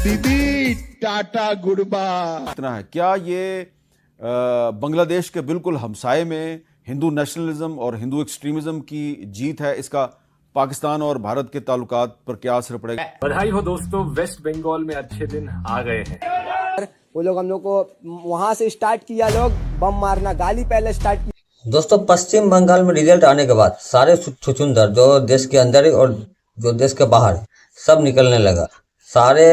दीदी tata good bye. इतना है क्या ये बांग्लादेश के बिल्कुल हमसाये में हिंदू नेशनलिज्म और हिंदू एक्सट्रीमिज्म की जीत है, इसका पाकिस्तान और भारत के ताल्लुकात पर क्या असर पड़ेगा? बधाई हो दोस्तों, वेस्ट बंगाल में अच्छे दिन आ गए हैं। वो लोग हम लोग को वहां से स्टार्ट किया, लोग बम मारना गाली पहले स्टार्ट किया। दोस्तों, पश्चिम बंगाल में रिजल्ट आने के बाद सारे छुछुंदर जो देश के अंदर और जो देश के बाहर सब निकलने लगा। सारे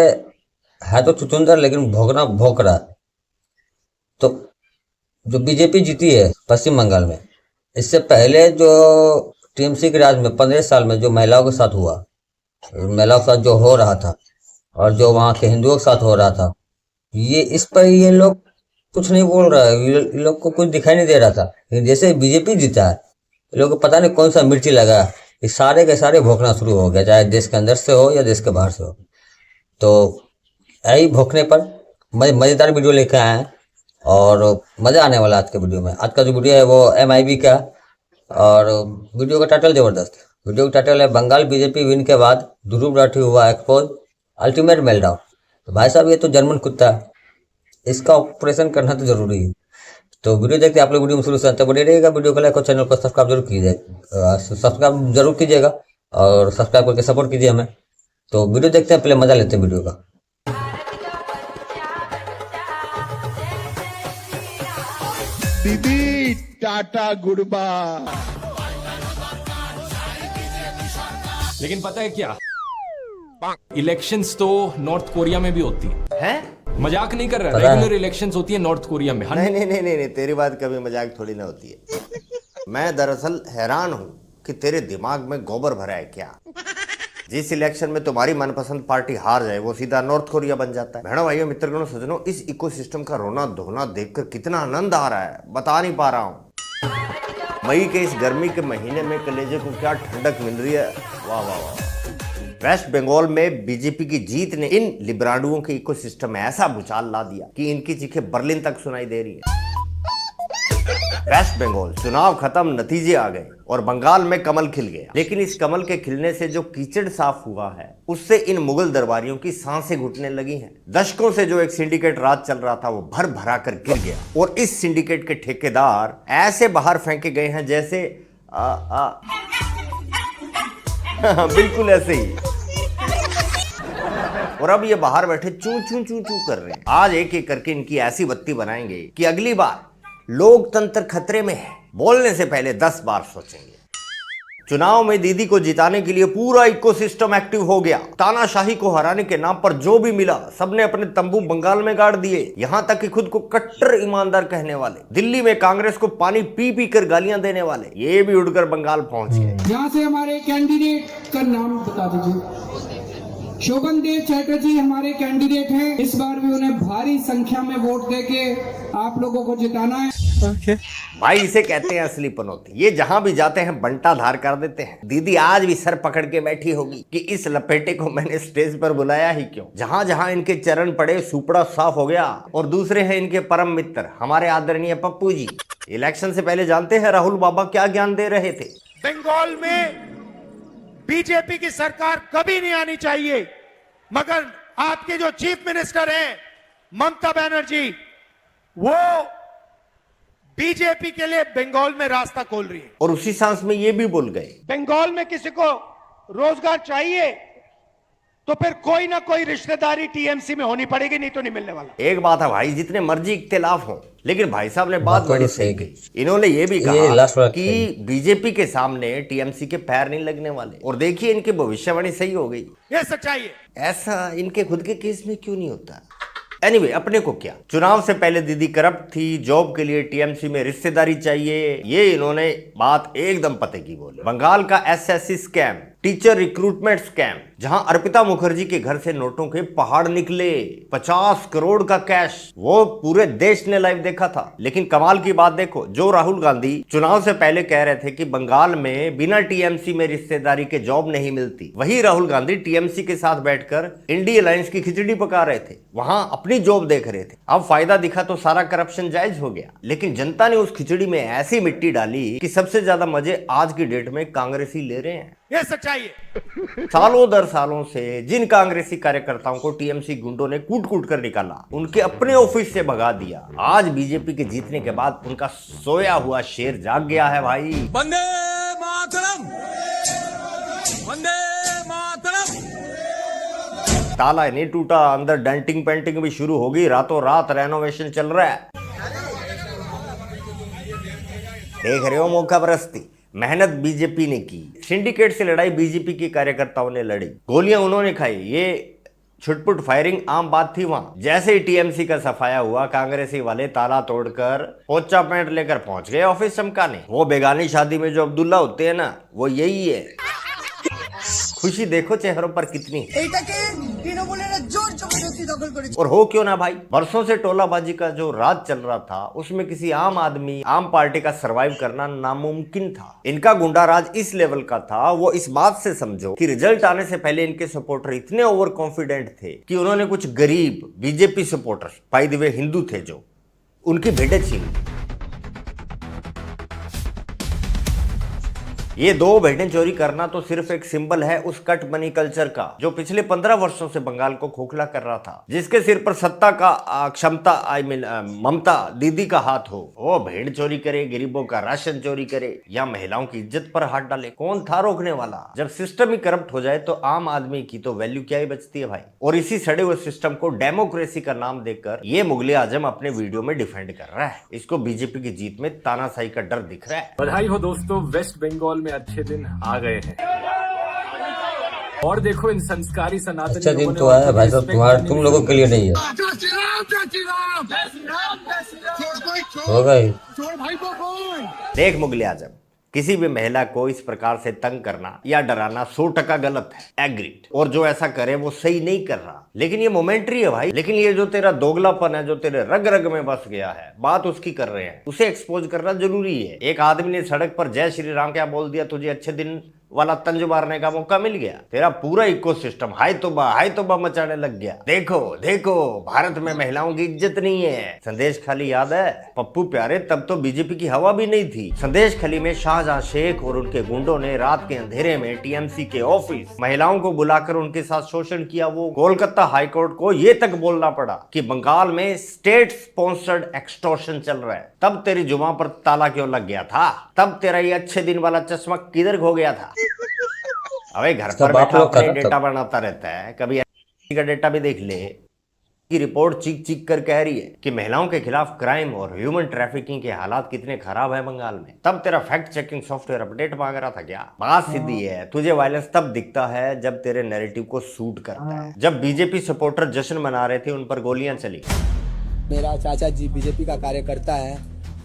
है तो छुछुंदर लेकिन भोंकना भोंक रहा। तो जो बीजेपी जीती है पश्चिम बंगाल में, इससे पहले जो टीएमसी के राज में 15 साल में जो महिलाओं के साथ हुआ, महिलाओं के साथ जो हो रहा था और जो वहाँ के हिंदुओं के साथ हो रहा था, ये इस पर ये लोग कुछ नहीं बोल रहा है। ये लोग को कुछ दिखाई नहीं दे रहा था। लेकिन जैसे बीजेपी जीता है, ये लोग को पता नहीं कौन सा मिर्ची लगा, ये सारे के सारे भोंकना शुरू हो गया, चाहे देश के अंदर से हो या देश के बाहर से हो। तो यही भोंकने पर मज़ेदार वीडियो लेकर आए हैं और मज़ा आने वाला आज के वीडियो में। आज का जो वीडियो है वो MIB का, और वीडियो का टाइटल जबरदस्त है। वीडियो का टाइटल है बंगाल बीजेपी विन के बाद ध्रुव राठी हुआ एक्सपोज, अल्टीमेट मेल्टडाउन। तो भाई साहब, ये तो जर्मन कुत्ता है, इसका ऑपरेशन करना तो जरूरी है। तो वीडियो देखते आप लोग, वीडियो में शुरू से अंत तक बने रहिएगा। वीडियो को लाइक और चैनल को सब्सक्राइब जरूर कीजिएगा और सब्सक्राइब करके सपोर्ट कीजिए हमें। तो वीडियो देखते हैं, पहले मजा लेते हैं वीडियो का। दीदी टाटा गुड बाय। लेकिन पता है क्या, इलेक्शंस तो नॉर्थ कोरिया में भी होती है? मजाक नहीं कर रहा, रेगुलर इलेक्शंस होती है नॉर्थ कोरिया में। नहीं, तेरी बात कभी मजाक थोड़ी ना होती है। मैं दरअसल हैरान हूँ कि तेरे दिमाग में गोबर भरा है क्या। जिस इलेक्शन में तुम्हारी मनपसंद पार्टी हार जाए, वो सीधा नॉर्थ कोरिया बन जाता है। बहनों भाइयों मित्रगणों सज्जनों, इस इकोसिस्टम का रोना धोना देखकर कितना आनंद आ रहा है, बता नहीं पा रहा हूँ। मई के इस गर्मी के महीने में कलेजे को क्या ठंडक मिल रही है, वाह वाह वाह। वेस्ट बंगाल में बीजेपी की जीत ने इन लिब्राडुओं के इकोसिस्टम में ऐसा भूचाल ला दिया कि इनकी चीखें बर्लिन तक सुनाई दे रही है। वेस्ट बंगाल चुनाव खत्म, नतीजे आ गए और बंगाल में कमल खिल गया। लेकिन इस कमल के खिलने से जो कीचड़ साफ हुआ है, उससे इन मुगल दरबारियों की सांसें घुटने लगी हैं। दशकों से जो एक सिंडिकेट राज चल रहा था, वो भर भरा कर गिर गया और इस सिंडिकेट के ठेकेदार ऐसे बाहर फेंके गए हैं जैसे बिल्कुल ऐसे ही। और अब ये बाहर बैठे चू चू चू चू कर रहे हैं। आज एक एक करके इनकी ऐसी बत्ती बनाएंगे कि अगली बार लोकतंत्र खतरे में है, बोलने से पहले 10 बार सोचेंगे। चुनाव में दीदी को जिताने के लिए पूरा इकोसिस्टम एक्टिव हो गया। तानाशाही को हराने के नाम पर जो भी मिला, सबने अपने तंबू बंगाल में गाड़ दिए। यहां तक कि खुद को कट्टर ईमानदार कहने वाले, दिल्ली में कांग्रेस को पानी पी पी कर गालियां देने वाले, ये भी उड़कर बंगाल पहुंच गए। यहाँ से हमारे कैंडिडेट का नाम बता दीजिए। शोभन देव चैटर्जी हमारे कैंडिडेट हैं। इस बार भी उन्हें भारी संख्या में वोट देके आप लोगों को जिताना है। भाई इसे कहते हैं असली पनौती। ये जहां भी जाते हैं बंटा धार कर देते हैं। दीदी आज भी सर पकड़ के बैठी होगी कि इस लपेटे को मैंने स्टेज पर बुलाया ही क्यों। जहां जहां इनके चरण पड़े, सुपड़ा साफ हो गया। और दूसरे हैं इनके परम मित्र, हमारे आदरणीय पप्पू जी। इलेक्शन से पहले जानते हैं राहुल बाबा क्या ज्ञान दे रहे थे? बंगाल में बीजेपी की सरकार कभी नहीं आनी चाहिए, मगर आपके जो चीफ मिनिस्टर हैं ममता बनर्जी, वो बीजेपी के लिए बंगाल में रास्ता खोल रही है। और उसी सांस में ये भी बोल गए, बंगाल में किसी को रोजगार चाहिए तो फिर कोई ना कोई रिश्तेदारी टीएमसी में होनी पड़ेगी, नहीं तो नहीं मिलने वाला। एक बात है भाई, जितने मर्जी इख्तिलाफ हो, लेकिन भाई साहब ने बात बड़ी सही कही। इन्होंने ये भी कहा कि बीजेपी के सामने टीएमसी के पैर नहीं लगने वाले। और देखिए इनकी भविष्यवाणी सही हो गई। ये सच्चाई है। ऐसा इनके खुद के केस में क्यों नहीं होता? एनीवे, अपने को क्या, चुनाव से पहले दीदी करप्ट थी, जॉब के लिए टीएमसी में रिश्तेदारी चाहिए, ये इन्होंने बात एकदम पते की बोली। बंगाल का SSC scam, teacher recruitment scam, जहां अर्पिता मुखर्जी के घर से नोटों के पहाड़ निकले, 50 करोड़ का कैश, वो पूरे देश ने लाइव देखा था। लेकिन कमाल की बात देखो, जो राहुल गांधी चुनाव से पहले कह रहे थे कि बंगाल में बिना टीएमसी में रिश्तेदारी के जॉब नहीं मिलती, वही राहुल गांधी टीएमसी के साथ बैठकर इंडी अलायंस की खिचड़ी पका रहे थे, वहां अपनी जॉब देख रहे थे। अब फायदा दिखा तो सारा करप्शन जायज हो गया। लेकिन जनता ने उस खिचड़ी में ऐसी मिट्टी डाली कि सबसे ज्यादा मजे आज की डेट में कांग्रेसी ले रहे हैं। ये सच्चाई चाहिए। सालों दर सालों से जिन कांग्रेसी कार्यकर्ताओं को टीएमसी गुंडों ने कूट कूट कर निकाला, उनके अपने ऑफिस से भगा दिया, आज बीजेपी के जीतने के बाद उनका सोया हुआ शेर जाग गया है भाई। वंदे मातरम, वंदे मातरम। ताला नहीं टूटा, अंदर डेंटिंग पेंटिंग भी शुरू होगी, रातों रात रेनोवेशन चल रहा है। देख रहे हो मौका परस्ती, मेहनत बीजेपी ने की, सिंडिकेट से लड़ाई बीजेपी के कार्यकर्ताओं ने लड़ी, गोलियां उन्होंने खाई, ये छुटपुट फायरिंग आम बात थी वहां। जैसे ही टीएमसी का सफाया हुआ, कांग्रेसी वाले ताला तोड़कर पोचा पैंट लेकर पहुंच गए ऑफिस चमकाने। वो बेगानी शादी में जो अब्दुल्ला होते हैं ना, वो यही है। खुशी देखो चेहरों पर कितनी। और हो क्यों ना भाई, बरसों से टोलाबाजी का जो राज चल रहा था, उसमें किसी आम आदमी, आम पार्टी का सरवाइव करना नामुमकिन था। इनका गुंडा राज इस लेवल का था, वो इस बात से समझो कि रिजल्ट आने से पहले इनके सपोर्टर इतने ओवर कॉन्फिडेंट थे कि उन्होंने कुछ गरीब BJP supporter, by the way Hindu थे जो, उनकी भेंटें छीन ली। ये 2 भेंटें चोरी करना तो सिर्फ एक सिंबल है उस कट मनी कल्चर का, जो पिछले 15 वर्षों से बंगाल को खोखला कर रहा था, जिसके सिर पर सत्ता का क्षमता, ममता दीदी का हाथ हो। वो भेड़ चोरी करे, गरीबों का राशन चोरी करे, या महिलाओं की इज्जत पर हाथ डाले, कौन था रोकने वाला? जब सिस्टम ही करप्ट हो जाए तो आम आदमी की तो वैल्यू क्या ही बचती है भाई। और इसी सड़े हुए सिस्टम को डेमोक्रेसी का नाम देकर ये मुगले आजम अपने वीडियो में डिफेंड कर रहा है। इसको बीजेपी की जीत में तानाशाही का डर दिख रहा है। बधाई हो दोस्तों, वेस्ट बंगाल में अच्छे दिन आ गए हैं। और देखो इन संस्कारी सनातनी अच्छा दिन तो आया भाई साहब, तुम लोगों के लिए नहीं है, होगा ही। देख मुगले आजम, किसी भी महिला को इस प्रकार से तंग करना या डराना 100% गलत है, एग्रीड। और जो ऐसा करे वो सही नहीं कर रहा, लेकिन ये मोमेंट्री है भाई। लेकिन ये जो तेरा दोगलापन है, जो तेरे रग रग में बस गया है, बात उसकी कर रहे हैं, उसे एक्सपोज करना जरूरी है। एक आदमी ने सड़क पर जय श्री राम क्या बोल दिया, तुझे अच्छे दिन वाला तंज मारने का मौका मिल गया, तेरा पूरा इकोसिस्टम हाय तौबा मचाने लग गया। देखो देखो, भारत में महिलाओं की इज्जत नहीं है। संदेश खाली याद है पप्पू प्यारे, तब तो बीजेपी की हवा भी नहीं थी। संदेश खाली में शाहजहां शेख और उनके गुंडों ने रात के अंधेरे में टीएमसी के ऑफिस महिलाओं को बुलाकर उनके साथ शोषण किया। वो कोलकाता हाईकोर्ट को ये तक बोलना पड़ा कि बंगाल में स्टेट स्पॉन्सर्ड एक्सटॉर्शन चल रहा है। तब तेरी जुबान पर ताला क्यों लग गया था? तब तेरा ये अच्छे दिन वाला चश्मा किधर खो गया था? अबे घर पर बैठा अपने डेटा बनाता रहता है, कभी का डेटा भी देख ले। की रिपोर्ट चीख चीख कर कह रही है कि महिलाओं के खिलाफ क्राइम और ह्यूमन ट्रैफिकिंग के हालात कितने खराब है बंगाल में। तब तेरा फैक्ट चेकिंग सॉफ्टवेयर अपडेट मांग रहा था क्या? बात सीधी है, तुझे वायलेंस तब दिखता है जब तेरे नैरेटिव को सूट करता है। जब बीजेपी सपोर्टर जश्न मना रहे थे, उन पर गोलियां चली। मेरा चाचा जी बीजेपी का कार्यकर्ता है,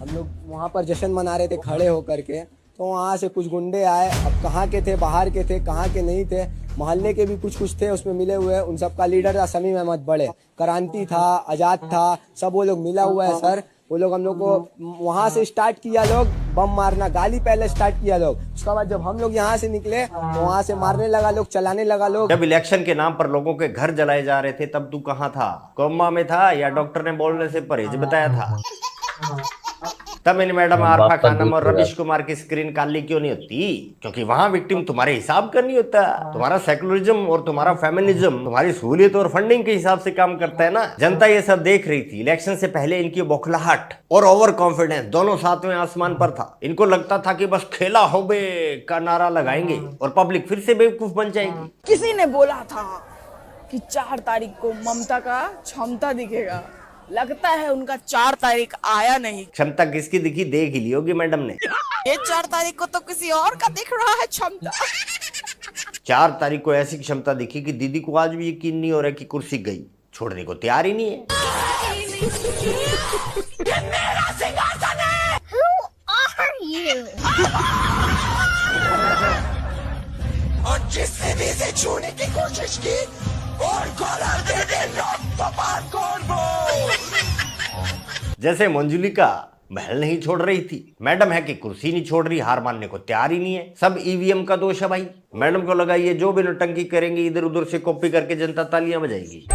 हम लोग वहाँ पर जश्न मना रहे थे खड़े होकर के, तो वहाँ से कुछ गुंडे आए। अब कहाँ के थे, बाहर के थे, कहाँ के नहीं थे, मोहल्ले के भी कुछ थे उसमें मिले हुए। उन सबका लीडर था समीम अहमद बड़े, क्रांति था, आजाद था, सब वो लोग मिला हुआ है सर। वो लोग हम लोग को वहाँ से स्टार्ट किया, लोग बम मारना, गाली पहले स्टार्ट किया लोग। उसके बाद जब हम लोग यहाँ से निकले तो वहाँ से मारने लगा लोग, चलाने लगा लोग। जब इलेक्शन के नाम पर लोगों के घर जलाए जा रहे थे, तब तू कहाँ था? कोमा में था या डॉक्टर ने बोलने से परहेज बताया था? तब इन मैडम आरफा खानम और रमेश कुमार की स्क्रीन काली क्यों नहीं होती? क्योंकि वहां विक्टिम तुम्हारे हिसाब का नहीं होता। तुम्हारा सेकुलरिज्म और तुम्हारा फेमिनिज्म तुम्हारी सहूलियत और फंडिंग के हिसाब से काम करता है ना। जनता ये सब देख रही थी। इलेक्शन से पहले इनकी बौखलाहट और ओवर कॉन्फिडेंस दोनों साथ में आसमान पर था। इनको लगता था कि बस खेला हो बे का नारा लगाएंगे और पब्लिक फिर से बेवकूफ बन जाएगी। किसी ने बोला था कि 4 तारीख को ममता का क्षमता दिखेगा, लगता है उनका 4 तारीख आया नहीं। क्षमता किसकी दिखी देख ही ली होगी मैडम ने। ये 4 तारीख को तो किसी और का दिख रहा है क्षमता। 4 तारीख को ऐसी क्षमता दिखी कि दीदी को आज भी यकीन नहीं हो रहा कि कुर्सी गई, छोड़ने को तैयार ही नहीं है। ये मेरा सिंहासन है। Who are you? और जिसने भी इसे छूने की कोशिश की और कॉलर दे दे जैसे मंजुलिका महल नहीं छोड़ रही थी, मैडम है कि कुर्सी नहीं छोड़ रही, हार मानने को तैयार ही नहीं है। सब ईवीएम का दोष है भाई। मैडम को लगा ये जो भी नौटंकी करेंगे इधर उधर से कॉपी करके जनता तालियां बजाएगी।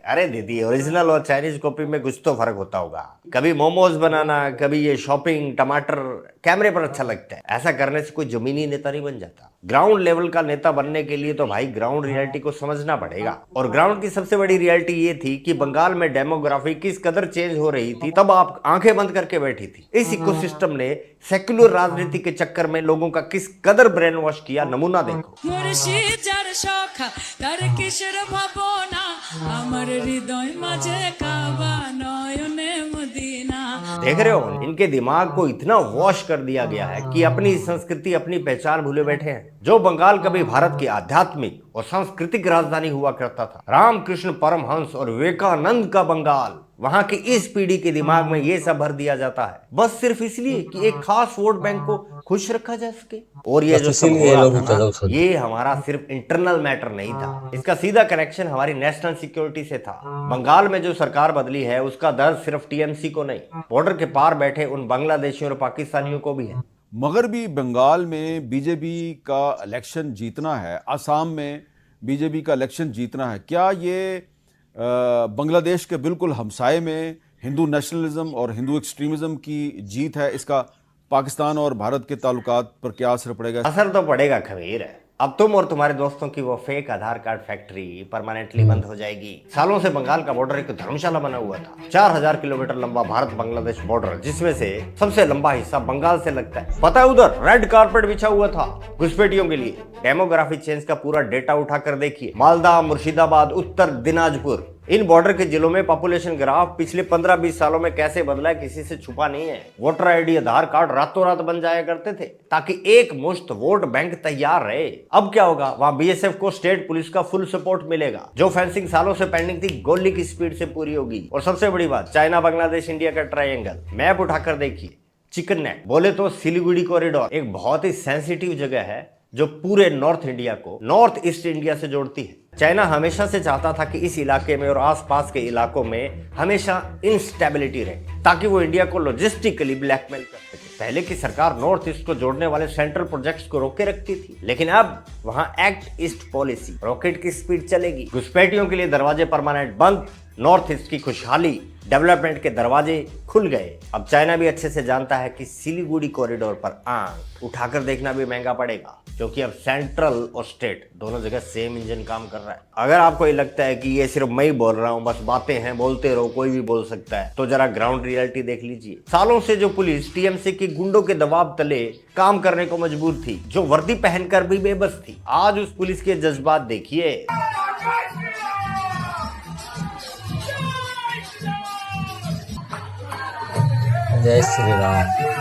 अरे दीदी, ओरिजिनल और चाइनीज कॉपी में कुछ तो फर्क होता होगा। कभी मोमोज बनाना, कभी ये शॉपिंग, टमाटर कैमरे पर अच्छा लगता है। ऐसा करने से कोई जमीनी नेता नहीं बन जाता। ग्राउंड लेवल का नेता बनने के लिए तो भाई ग्राउंड रियलिटी को समझना पड़ेगा। और ग्राउंड की सबसे बड़ी रियलिटी ये थी कि बंगाल में डेमोग्राफी किस कदर चेंज हो रही थी, तब आप आंखें बंद करके बैठी थी। इस इकोसिस्टम ने सेक्युलर राजनीति के चक्कर में लोगों का किस कदर ब्रेन वॉश किया, नमूना देखो। देख रहे हो, इनके दिमाग को इतना वॉश कर दिया गया है कि अपनी संस्कृति, अपनी पहचान भूले बैठे हैं। जो बंगाल कभी भारत की आध्यात्मिक और सांस्कृतिक राजधानी हुआ करता था, रामकृष्ण परमहंस और विवेकानंद का बंगाल, वहां की इस पीढ़ी के दिमाग में ये सब भर दिया जाता है, बस सिर्फ इसलिए कि एक खास वोट बैंक को खुश रखा जा सके। और ये जो सब हो रहा था ना, ये हमारा सिर्फ इंटरनल मैटर नहीं था, इसका सीधा कनेक्शन हमारी नेशनल सिक्योरिटी से था। बंगाल में जो सरकार बदली है, उसका दर्द सिर्फ टीएमसी को नहीं, बॉर्डर के पार बैठे उन बांग्लादेशियों और पाकिस्तानियों को भी है। मगर भी बंगाल में बीजेपी का इलेक्शन जीतना है, असम में बीजेपी का इलेक्शन जीतना है, क्या ये बांग्लादेश के बिल्कुल हमसाये में हिंदू नेशनलिज्म और हिंदू एक्सट्रीमिज्म की जीत है? इसका पाकिस्तान और भारत के ताल्लुकात पर क्या असर पड़ेगा? असर तो पड़ेगा खबीर। अब तुम और तुम्हारे दोस्तों की वो फेक आधार कार्ड फैक्ट्री परमानेंटली बंद हो जाएगी। सालों से बंगाल का बॉर्डर एक धर्मशाला बना हुआ था। 4000 किलोमीटर लंबा भारत बांग्लादेश बॉर्डर, जिसमें से सबसे लंबा हिस्सा बंगाल से लगता है। पता है, उधर रेड कारपेट बिछा हुआ था घुसपैठियों के लिए। डेमोग्राफी चेंज का पूरा डेटा उठाकर देखिए, मालदा, मुर्शिदाबाद, उत्तर दिनाजपुर, इन बॉर्डर के जिलों में पॉपुलेशन ग्राफ पिछले 15-20 सालों में कैसे बदला है, किसी से छुपा नहीं है। वोटर आईडी, आधार कार्ड रातों रात बन जाया करते थे ताकि एक मुश्त वोट बैंक तैयार रहे। अब क्या होगा, वहां बीएसएफ को स्टेट पुलिस का फुल सपोर्ट मिलेगा। जो फेंसिंग सालों से पेंडिंग थी, गोली की स्पीड से पूरी होगी। और सबसे बड़ी बात, चाइना, बांग्लादेश, इंडिया का ट्रायंगल मैप उठाकर देखिए। चिकन नेक बोले तो सिलीगुड़ी कॉरिडोर एक बहुत ही सेंसिटिव जगह है जो पूरे नॉर्थ इंडिया को नॉर्थ ईस्ट इंडिया से जोड़ती है। चाइना हमेशा से चाहता था कि इस इलाके में और आसपास के इलाकों में हमेशा इंस्टेबिलिटी रहे, ताकि वो इंडिया को लॉजिस्टिकली ब्लैकमेल कर सके। पहले की सरकार नॉर्थ ईस्ट को जोड़ने वाले सेंट्रल प्रोजेक्ट्स को रोके रखती थी, लेकिन अब वहां एक्ट ईस्ट पॉलिसी, रॉकेट की स्पीड चलेगी। घुसपैठियों के लिए दरवाजे परमानेंट बंद, नॉर्थ ईस्ट की खुशहाली, डेवलपमेंट के दरवाजे खुल गए। अब चाइना भी अच्छे से जानता है कि सिलीगुड़ी कॉरिडोर पर आंख उठाकर देखना भी महंगा पड़ेगा, क्योंकि अब सेंट्रल और स्टेट दोनों जगह सेम इंजन काम कर रहा है। अगर आपको ये लगता है कि ये सिर्फ मैं ही बोल रहा हूँ, बस बातें हैं, बोलते रहो, कोई भी बोल सकता है, तो जरा ग्राउंड रियलिटी देख लीजिए। सालों से जो पुलिस टीएमसी की गुंडों के दबाव तले काम करने को मजबूर थी, जो वर्दी पहनकर भी बेबस थी, आज उस पुलिस के जज्बात देखिए। जय श्री राम।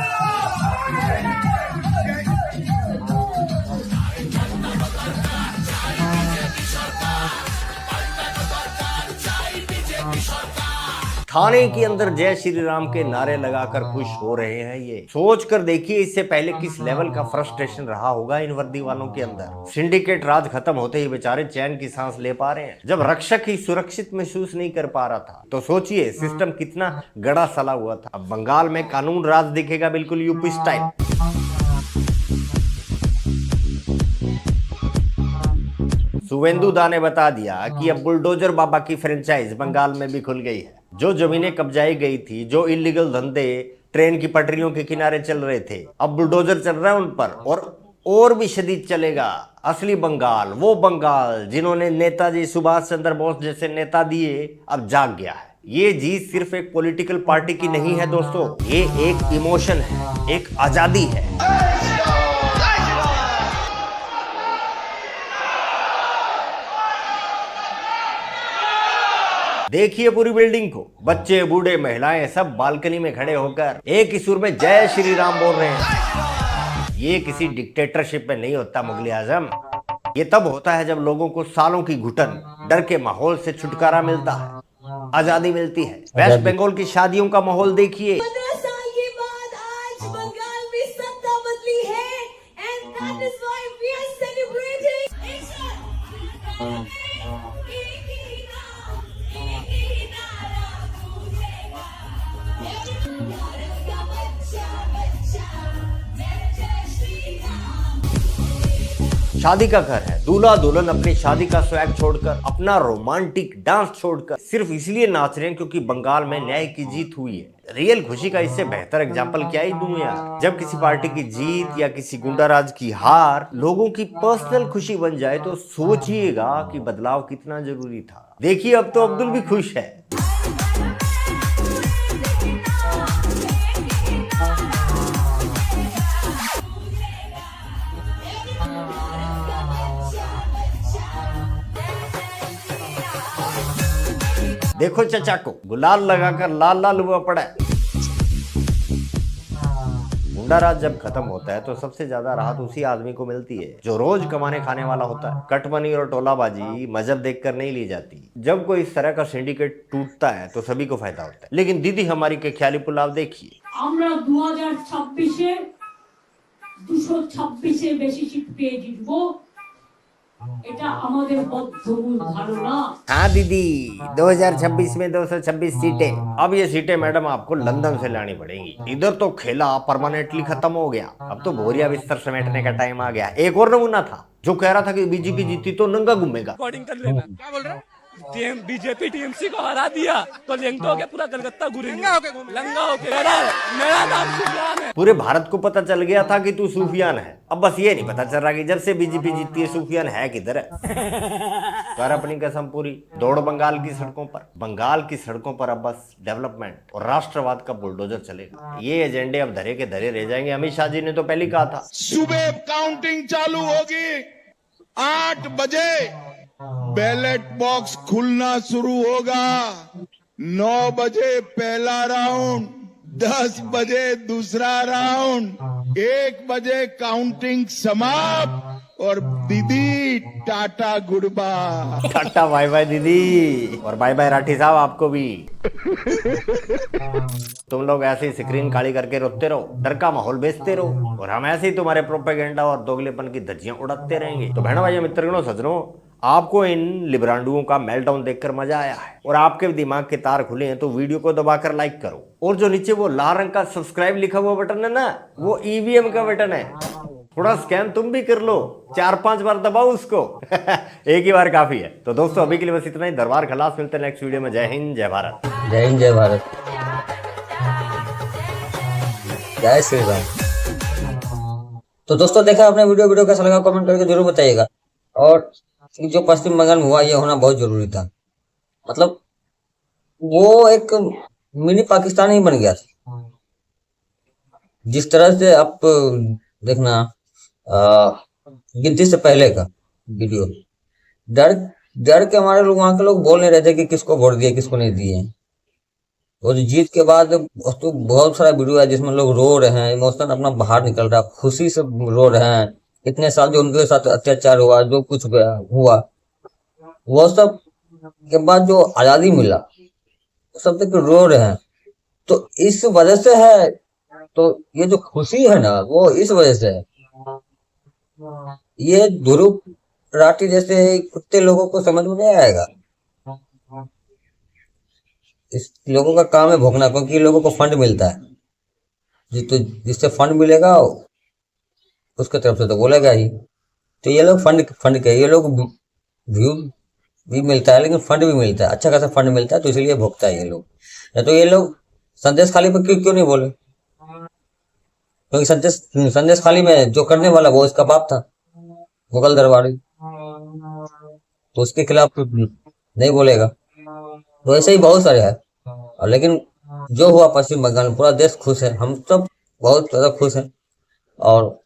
थाने के अंदर जय श्री राम के नारे लगाकर खुश हो रहे हैं। ये सोच कर देखिए, इससे पहले किस लेवल का फ्रस्ट्रेशन रहा होगा इन वर्दी वालों के अंदर। सिंडिकेट राज खत्म होते ही बेचारे चैन की सांस ले पा रहे हैं। जब रक्षक ही सुरक्षित महसूस नहीं कर पा रहा था, तो सोचिए सिस्टम कितना गड़ा सला हुआ था। अब बंगाल में कानून राज दिखेगा, बिल्कुल यूपी स्टाइल। सुवेंदु दा ने बता दिया कि अब बुलडोजर बाबा की फ्रेंचाइज बंगाल में भी खुल गई है। जो जमीनें कब्जाई गई थी, जो इलीगल धंधे ट्रेन की पटरियों के किनारे चल रहे थे, अब बुलडोजर चल रहा है उन पर, और भी शदीद चलेगा। असली बंगाल, वो बंगाल जिन्होंने नेताजी सुभाष चंद्र बोस जैसे नेता दिए, अब जाग गया है। ये जीत सिर्फ एक पॉलिटिकल पार्टी की नहीं है दोस्तों, ये एक इमोशन है, एक आजादी है। देखिए पूरी बिल्डिंग को, बच्चे, बूढ़े, महिलाएं सब बालकनी में खड़े होकर एक ही सुर में जय श्री राम बोल रहे हैं। ये किसी डिक्टेटरशिप में नहीं होता मुगल आजम, ये तब होता है जब लोगों को सालों की घुटन, डर के माहौल से छुटकारा मिलता है, आजादी मिलती है। वेस्ट बंगाल की शादियों का माहौल देखिए। 15 साल के बाद आज बंगाल में सत्ता बदली है, and that is why we are celebrating। शादी का घर है, दूल्हा दुल्हन अपनी शादी का स्वैग छोड़कर, अपना रोमांटिक डांस छोड़कर सिर्फ इसलिए नाच रहे हैं क्योंकि बंगाल में न्याय की जीत हुई है। रियल खुशी का इससे बेहतर एग्जाम्पल क्या ही दूं यार। जब किसी पार्टी की जीत या किसी गुंडाराज की हार लोगों की पर्सनल खुशी बन जाए तो सोचिएगा कि बदलाव कितना जरूरी था। देखिए अब तो अब्दुल भी खुश है। देखो चचा को गुलाल लगाकर लाल लाल हुआ पड़ा है। गुंडाराज जब खत्म होता है तो सबसे ज्यादा राहत उसी आदमी को मिलती है जो रोज कमाने खाने वाला होता है। कटमनी और टोलाबाजी मजहब देखकर नहीं ली जाती। जब कोई इस तरह का सिंडिकेट टूटता है तो सभी को फायदा होता है। लेकिन दीदी हमारी के ख्याली पुलाव देखिए। 2026-এ 226-এ বেশি সিট পেয়ে জিতবো, এটা আমাদের বদ্ধমূল ধারণা। हाँ दीदी 2026 में 226 सीटें। अब ये सीटें मैडम आपको लंदन से लानी पड़ेंगी। इधर तो खेला परमानेंटली खत्म हो गया। अब तो बोरिया बिस्तर समेटने का टाइम आ गया। एक और नमूना था जो कह रहा था कि बीजेपी जीती तो नंगा घूमेगा। क्या बोल रहे हैं? बीजेपी टीएमसी को हरा दिया तो लिंक हो गया, पूरा कलकत्ता घूमेंगे लंगा होके। मेरा नाम सुफियान है। पूरे भारत को पता चल गया था कि तू सूफियान है। अब बस ये नहीं पता चल रहा कि जब से बीजेपी जीतती है सूफियान है किधर है। कर अपनी कसम पूरी, दौड़ बंगाल की सड़कों पर। बंगाल की सड़कों पर अब बस डेवलपमेंट और राष्ट्रवाद का बुलडोजर चलेगा। ये एजेंडे अब धरे के धरे रह जाएंगे। अमित शाह जी ने तो पहले कहा था सुबह काउंटिंग चालू होगी 8 बजे, बैलेट बॉक्स खुलना शुरू होगा। 9 बजे पहला राउंड, 10 बजे दूसरा राउंड, 1 बजे काउंटिंग समाप्त और दीदी tata good bye. Tata bye bye दीदी, और बाय बाय राठी साहब आपको भी। तुम लोग ऐसे ही स्क्रीन काली करके रोते रहो, डर का माहौल बेचते रहो और हम ऐसे ही तुम्हारे प्रोपेगेंडा और दोगलेपन की धज्जियां उड़ाते रहेंगे। तो बहनों भाइयों मित्रगणों सज्जनों, आपको इन लिब्रांडुओं का मेल्टडाउन देखकर मजा आया है और आपके दिमाग के तार खुले हैं तो वीडियो को दबाकर लाइक करो। और जो नीचे वो लाल रंग का सब्सक्राइब लिखा हुआ बटन है ना, वो ईवीएम का बटन है। थोड़ा स्कैम तुम भी कर लो, 4-5 बार दबाओ उसको। एक ही बार काफी है। तो दोस्तों अभी के लिए बस इतना ही। दरबार खलास, मिलते हैं नेक्स्ट वीडियो में। जय हिंद, जय भारत। जय हिंद, जय भारत, जय श्री राम। तो दोस्तों देखा आपने वीडियो कैसा लगा कमेंट करके जरूर बताइएगा। और जो पश्चिम बंगाल में हुआ ये होना बहुत जरूरी था। मतलब वो एक मिनी पाकिस्तान ही बन गया था। जिस तरह से आप देखना गिनती से पहले का वीडियो, डर के हमारे लोग, वहां के लोग बोल नहीं रहे थे कि किसको वोट दिए किसको नहीं दिए। और जीत के बाद तो बहुत सारा वीडियो है जिसमें लोग रो रहे हैं, इमोशन अपना बाहर निकल रहा है, खुशी से रो रहे हैं। इतने साल जो उनके साथ अत्याचार हुआ, जो कुछ हुआ, वो सब के बाद जो आजादी मिला सब तक रो रहे हैं। तो इस वजह से है, तो ये जो खुशी है ना वो इस वजह से है। ये ध्रुव राठी जैसे कुत्ते लोगों को समझ में नहीं आएगा। इस लोगों का काम है भोगना, क्योंकि लोगों को फंड मिलता है। तो जिससे फंड मिलेगा उसके तरफ से तो बोलेगा ही। तो ये लोग फंड के, ये लोग व्यू भी मिलता है लेकिन फंड भी मिलता है, अच्छा खासा फंड मिलता है, तो इसलिए भोगता है ये लोग। या तो ये लोग संदेश खाली पर क्यों नहीं बोले, क्योंकि संदेश खाली में जो करने वाला वो इसका बाप था, मुगल दरबारी, तो उसके खिलाफ नहीं बोलेगा। तो ऐसे ही बहुत सारे हैं। और लेकिन जो हुआ पश्चिम बंगाल में, पूरा देश खुश है, हम सब बहुत ज्यादा खुश हैं। और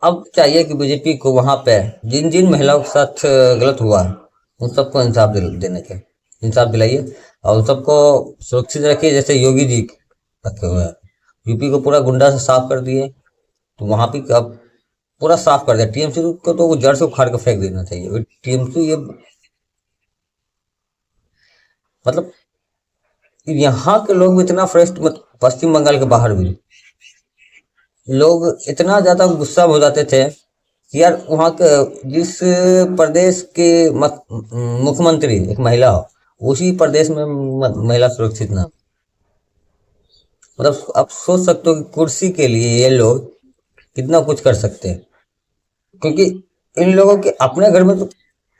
अब चाहिए कि बीजेपी को वहां पे जिन जिन महिलाओं के साथ गलत हुआ है उन सबको इंसाफ देने के, इंसाफ दिलाइए और उन सबको सुरक्षित रखिए जैसे योगी जी रखे हुए हैं। यूपी को पूरा गुंडा से साफ कर दिए, तो वहां भी अब पूरा साफ कर दिया। टीएमसी को तो वो जड़ से उखाड़ के फेंक देना चाहिए। टीएमसी ये मतलब यहाँ के लोग भी इतना फ्रेश, पश्चिम बंगाल के बाहर भी लोग इतना ज्यादा गुस्सा हो जाते थे कि यार वहाँ के जिस प्रदेश के मुख्यमंत्री एक महिला हो, उसी प्रदेश में महिला सुरक्षित ना। मतलब आप सोच सकते हो कि कुर्सी के लिए ये लोग कितना कुछ कर सकते हैं, क्योंकि इन लोगों के अपने घर में तो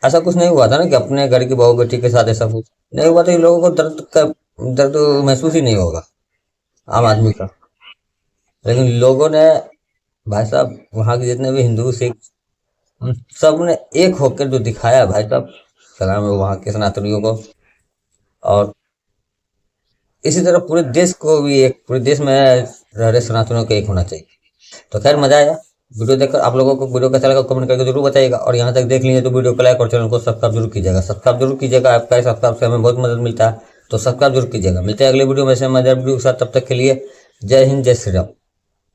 ऐसा कुछ नहीं हुआ था ना कि अपने घर की बहू बेटी के साथ ऐसा कुछ नहीं हुआ, तो इन लोगों को दर्द महसूस ही नहीं होगा आम आदमी का। लेकिन लोगों ने, भाई साहब, वहाँ के जितने भी हिंदू सिख सब ने एक होकर जो दिखाया भाई साहब, सलाम है वहाँ के सनातनियों को। और इसी तरह पूरे देश को भी एक, पूरे देश में रह रहे सनातनियों को एक होना चाहिए। तो खैर मजा आया वीडियो देखकर। आप लोगों को वीडियो कैसा लगा कमेंट करके जरूर बताइएगा, और यहाँ तक देख लीजिए तो वीडियो को लाइक और चैनल को सब्सक्राइब जरूर कीजिएगा। सब्सक्राइब जरूर कीजिएगा, आपका सब्सक्राइब से हमें बहुत मदद मिलता है, तो सब्सक्राइब जरूर कीजिएगा। मिलते हैं अगले वीडियो में से मजेदार वीडियो के साथ, तब तक के लिए जय हिंद, जय श्री राम।